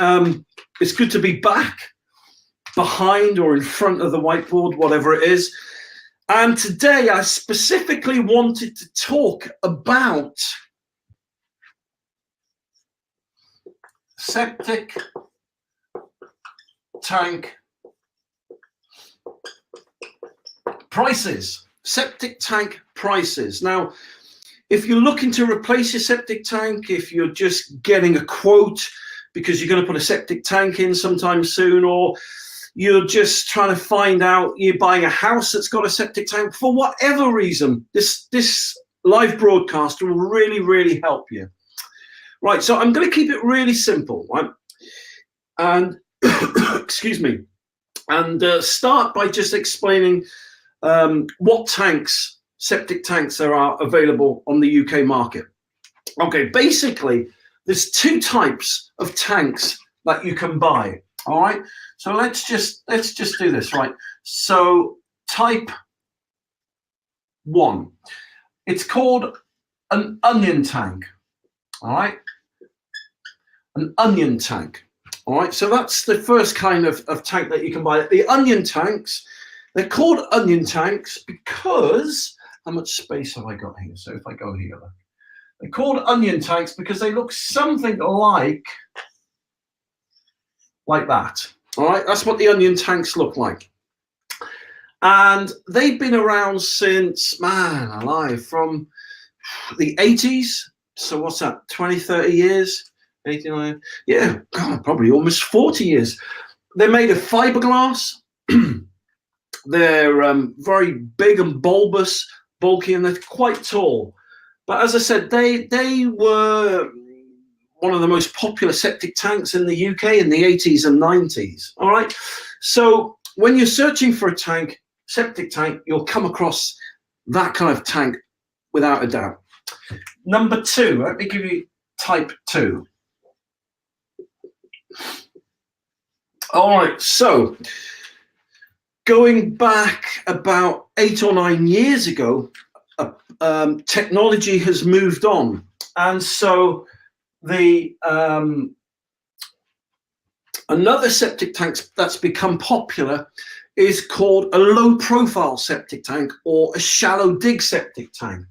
It's good to be back behind or in front of the whiteboard, whatever it is. And today I specifically wanted to talk about septic tank prices. Septic tank prices. Now, if you're looking to replace your septic tank, if you're just getting a quote because you're going to put a septic tank in sometime soon, or you're just trying to find out, you're buying a house that's got a septic tank, for whatever reason, this live broadcast will really, really help you. Right, so I'm going to keep it really simple, right? And, excuse me, and start by just explaining what tanks, septic tanks, there are available on the UK market. Okay, basically, there's two types of tanks that you can buy. All right, so let's just do this, right? So type 1, it's called an onion tank. All right, an onion tank. All right, so that's the first kind of tank that you can buy. The onion tanks, they're called onion tanks because, how much space have I got here? So if I go here, look, they're called onion tanks because they look something like that. All right, that's what the onion tanks look like. And they've been around since, man alive, from the 80s. So what's that, 20, 30 years? 89? Yeah, God, probably almost 40 years. They're made of fiberglass. They're very big and bulbous, bulky, and they're quite tall. But as I said, they were one of the most popular septic tanks in the UK in the 80s and 90s. All right. So when you're searching for a tank, septic tank, you'll come across that kind of tank without a doubt. Number 2, let me give you type 2. All right. So going back about 8 or 9 years ago, technology has moved on, and so the another septic tank that's become popular is called a low profile septic tank or a shallow dig septic tank,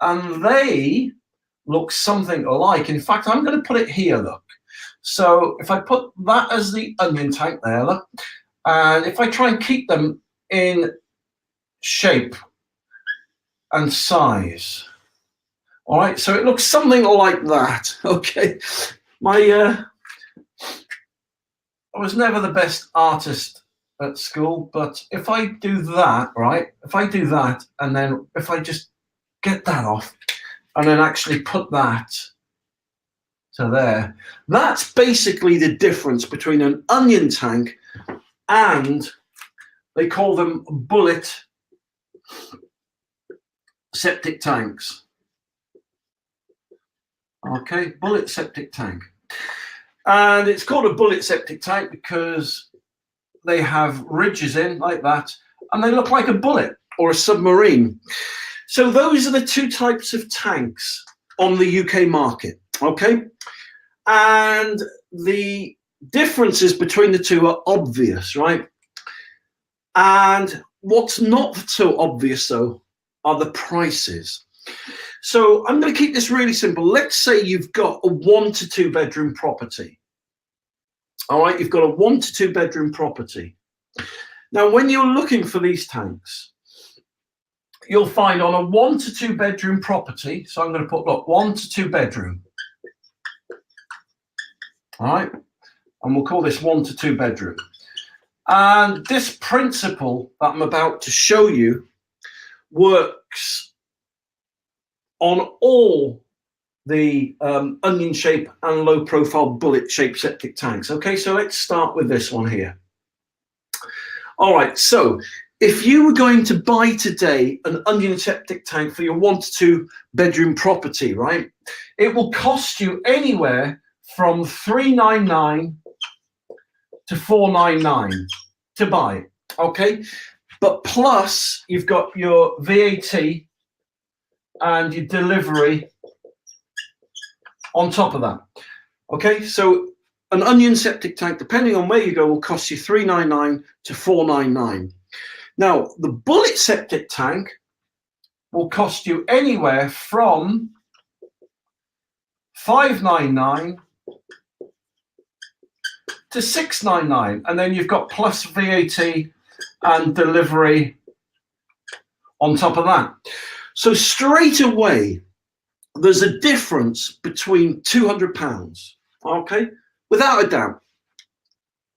and they look something alike. In fact, I'm going to put it here, look. So if I put that as the onion tank there, look, and if I try and keep them in shape and size, all right, so it looks something like that. Okay, I was never the best artist at school, but if I do that, right, if I do that, and then if I just get that off and then actually put that to there, that's basically the difference between an onion tank and, they call them bullet septic tanks. Okay, bullet septic tank. And it's called a bullet septic tank because they have ridges in like that, and they look like a bullet or a submarine. So those are the two types of tanks on the UK market, okay? And the differences between the two are obvious, right? And what's not so obvious, though, are the prices. So I'm going to keep this really simple. Let's say you've got a 1 to 2 bedroom property. All right, you've got a 1 to 2 bedroom property. Now, when you're looking for these tanks, you'll find on a 1 to 2 bedroom property, so I'm going to put, look, 1 to 2 bedroom. All right, and we'll call this 1 to 2 bedroom. And this principle that I'm about to show you works on all the onion shape and low profile bullet shaped septic tanks. Okay, so let's start with this one here. All right, so if you were going to buy today an onion septic tank for your 1 to 2 bedroom property, right, it will cost you anywhere from $399 to $499 to buy it, okay? But plus you've got your VAT and your delivery on top of that. Okay, so an onion septic tank, depending on where you go, will cost you $399 to $499. Now, the bullet septic tank will cost you anywhere from $599 to $699, and then you've got plus VAT and delivery on top of that. So straight away, there's a difference between £200, okay, without a doubt.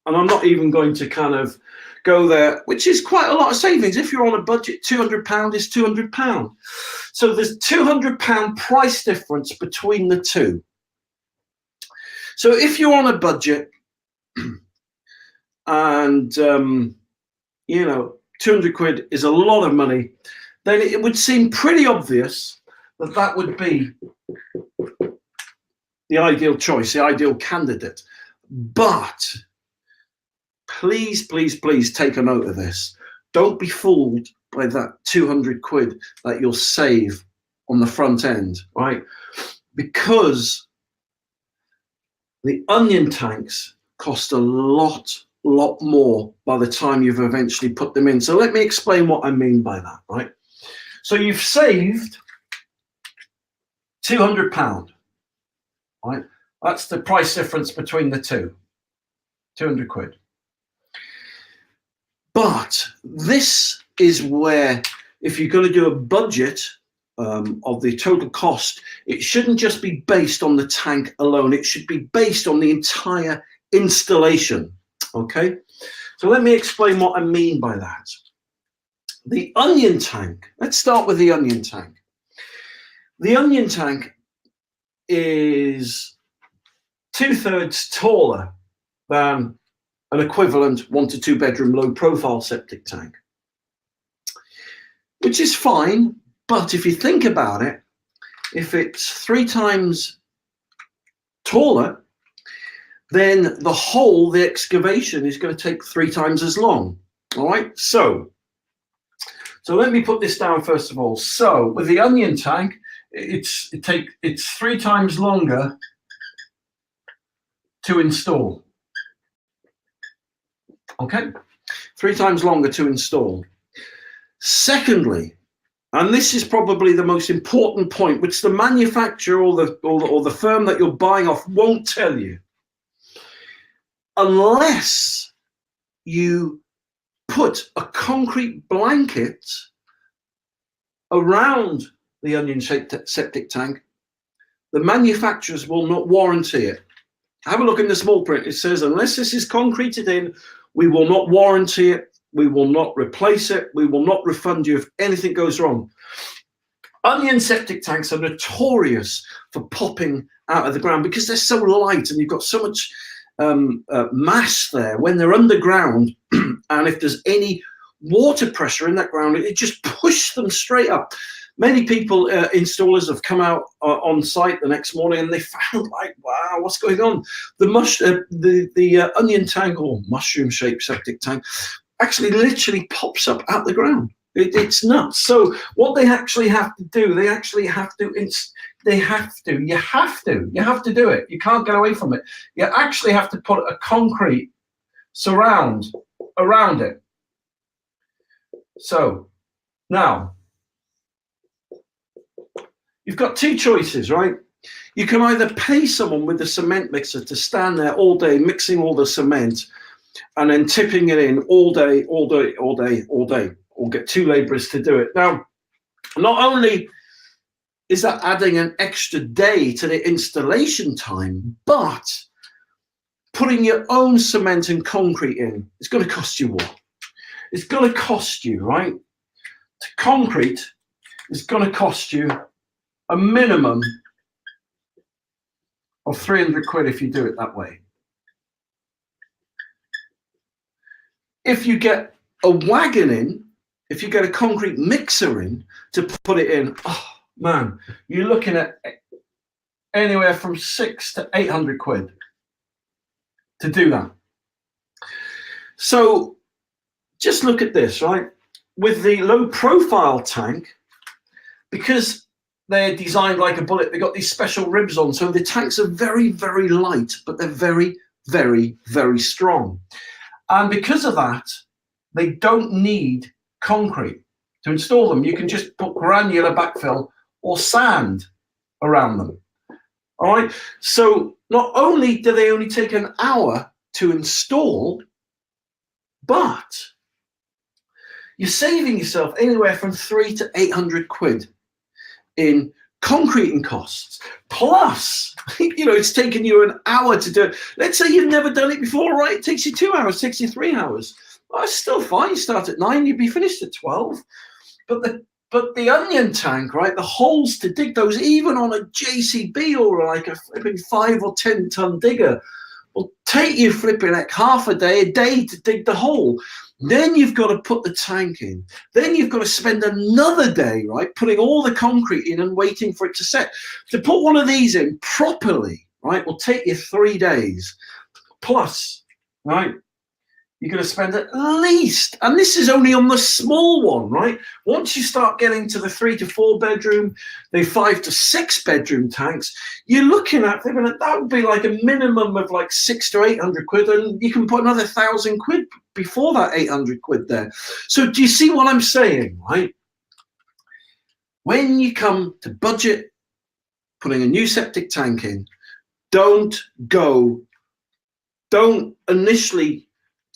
And I'm not even going to kind of go there, which is quite a lot of savings. If you're on a budget, £200 is £200. So there's £200 price difference between the two. So if you're on a budget and, you know, 200 quid is a lot of money, then it would seem pretty obvious that that would be the ideal choice, the ideal candidate. But please, please, please take a note of this. Don't be fooled by that 200 quid that you'll save on the front end, right? Because the onion tanks cost a lot more by the time you've eventually put them in. So let me explain what I mean by that, right? So you've saved £200, right? That's the price difference between the two, 200 quid. But this is where, if you're going to do a budget of the total cost, it shouldn't just be based on the tank alone. It should be based on the entire installation, okay? So let me explain what I mean by that. The onion tank, let's start with the onion tank. The onion tank is 2/3 taller than an equivalent 1 to 2 bedroom low profile septic tank, which is fine. But if you think about it, if it's 3 times taller, then the hole, the excavation, is going to take 3 times as long. All right, so let me put this down first of all. So with the onion tank, it's 3 times longer to install. Okay, 3 times longer to install. Secondly, and this is probably the most important point, which the manufacturer or the firm that you're buying off won't tell you, unless you put a concrete blanket around the onion-shaped septic tank, the manufacturers will not warranty it. Have a look in the small print. It says, unless this is concreted in, we will not warranty it. We will not replace it. We will not refund you if anything goes wrong. Onion septic tanks are notorious for popping out of the ground because they're so light and you've got so much mass there when they're underground. And if there's any water pressure in that ground, it just pushes them straight up. Many people, installers, have come out on site the next morning and they found, like, wow, what's going on? The onion tank, or mushroom-shaped septic tank, actually literally pops up out the ground. It's nuts. So what they actually have to do, you have to do it. You can't get away from it. You actually have to put a concrete surround around it. So now you've got 2 choices, right? You can either pay someone with the cement mixer to stand there all day mixing all the cement and then tipping it in all day, or get 2 laborers to do it. Now, not only is that adding an extra day to the installation time, but putting your own cement and concrete in, it's going to cost you what? It's going to cost you, right? To concrete, it's going to cost you a minimum of 300 quid if you do it that way. If you get a wagon in, if you get a concrete mixer in to put it in, oh man, you're looking at anywhere from 600 to 800 quid to do that. So just look at this, right? With the low profile tank, because they're designed like a bullet, they've got these special ribs on, so the tanks are very, very light, but they're very, very, very strong. And because of that, they don't need concrete to install them. You can just put granular backfill or sand around them. All right. So not only do they only take an hour to install, but you're saving yourself anywhere from 300 to 800 quid in concreting costs. Plus, it's taken you an hour to do it. Let's say you've never done it before, right? It takes you 2 hours, takes you 3 hours. Well, that's still fine. You start at 9, you'd be finished at 12. But the onion tank, right? The holes to dig those, even on a JCB or like a flipping 5 or 10 ton digger, will take you flipping like half a day to dig the hole. Then you've got to put the tank in. Then you've got to spend another day, right, putting all the concrete in and waiting for it to set. To put one of these in properly, right, will take you 3 days. Plus, right, you're going to spend at least, and this is only on the small one, right? Once you start getting to the 3 to 4 bedroom, the 5 to 6 bedroom tanks, you're looking at, that would be like a minimum of like 600 to 800 quid, and you can put another 1,000 quid before that 800 quid there. So do you see what I'm saying, right? When you come to budget putting a new septic tank in, don't initially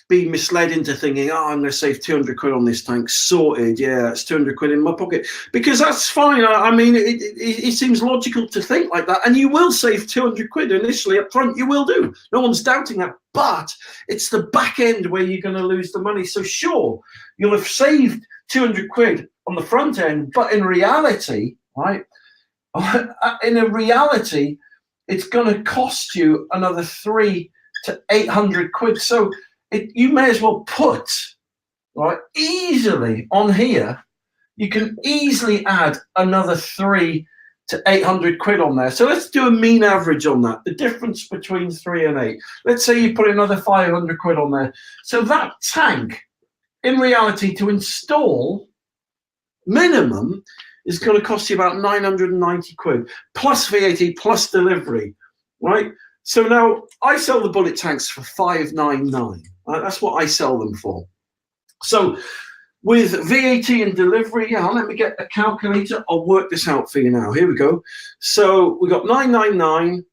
be misled into thinking, I'm going to save 200 quid on this tank, sorted, yeah, it's 200 quid in my pocket, because that's fine. I mean, it seems logical to think like that, and you will save 200 quid initially up front, you will do, no one's doubting that, but it's the back end where you're going to lose the money. So sure, you'll have saved 200 quid on the front end, but in reality, right, it's going to cost you another 300 to 800 quid. So you may as well put, right, easily on here, you can easily add another 300 to 800 quid on there. So let's do a mean average on that, the difference between 3 and 8. Let's say you put another 500 quid on there. So that tank, in reality, to install, minimum, is going to cost you about 990 quid, plus VAT, plus delivery, right? So now I sell the bullet tanks for 599. That's what I sell them for. So with VAT and delivery, let me get a calculator. I'll work this out for you now. Here we go. So we got 999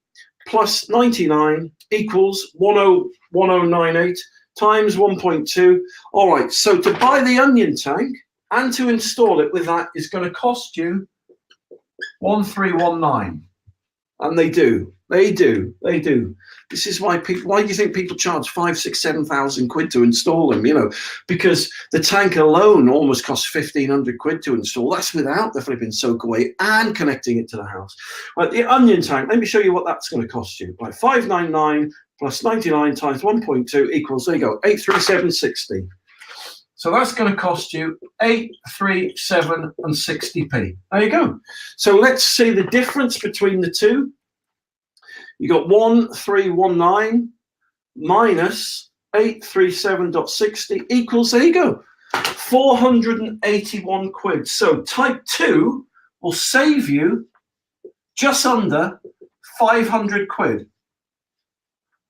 plus 99 equals 1098 times 1.2. All right. So to buy the onion tank and to install it with that is going to cost you 1319. And they do. This is why do you think people charge 5,000, 6,000, 7,000 quid to install them? Because the tank alone almost costs 1,500 quid to install. That's without the flipping soak away and connecting it to the house. Right, the onion tank, let me show you what that's going to cost you. Right, 599 plus 99 times 1.2 equals, there you go, 837.60. So that's going to cost you 837 and 60p. There you go. So let's see the difference between the two. You got 1319 minus 837.60 equals, there you go, 481 quid. So type 2 will save you just under 500 quid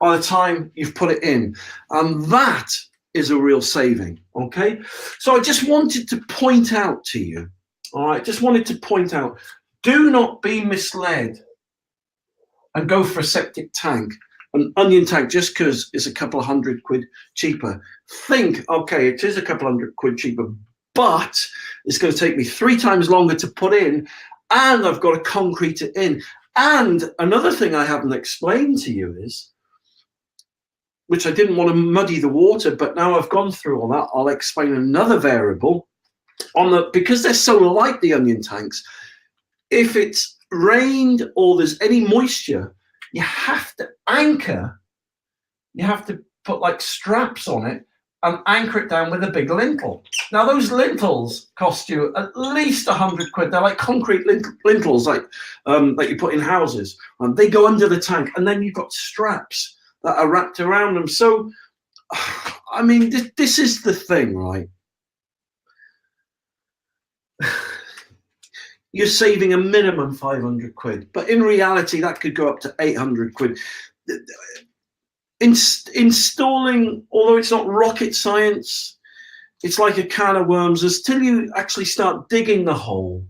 by the time you've put it in. And that is a real saving, okay? So I just wanted to point out to you, all right, do not be misled and go for a septic tank, an onion tank, just because it's a couple of hundred quid cheaper. Think, okay, it is a couple hundred quid cheaper, but it's going to take me 3 times longer to put in, and I've got to concrete it in. And another thing I haven't explained to you is, which I didn't want to muddy the water, but now I've gone through all that, I'll explain another variable because they're so light, the onion tanks. If it's rained or there's any moisture, you have to anchor, you have to put like straps on it and anchor it down with a big lintel. Now those lintels cost you at least 100 quid. They're like concrete lintels, like you put in houses, and they go under the tank, and then you've got straps that are wrapped around them. So I mean, this is the thing, right? You're saving a minimum 500 quid, but in reality, that could go up to 800 quid. installing, although it's not rocket science, it's like a can of worms until you actually start digging the hole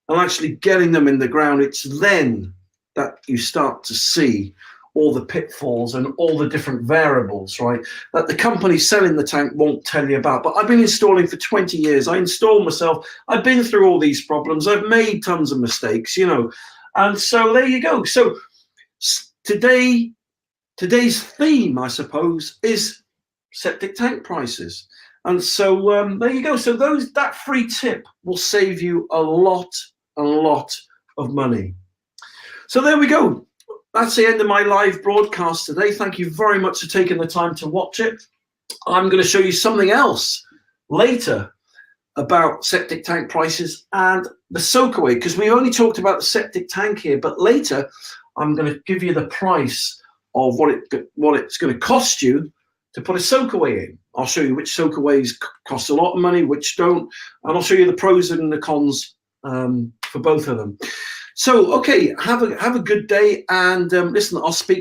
and actually getting them in the ground. It's then that you start to see all the pitfalls and all the different variables, right, that the company selling the tank won't tell you about. But I've been installing for 20 years. I install myself. I've been through all these problems. I've made tons of mistakes, you know. And so there you go. So today's theme, I suppose, is septic tank prices. And so there you go. So that free tip will save you a lot of money. So there we go. That's the end of my live broadcast today. Thank you very much for taking the time to watch it. I'm going to show you something else later about septic tank prices and the soak away, because we only talked about the septic tank here, but later I'm going to give you the price of what it's going to cost you to put a soak away in. I'll show you which soak aways cost a lot of money, which don't, and I'll show you the pros and the cons for both of them. So, okay, have a good day, and listen, I'll speak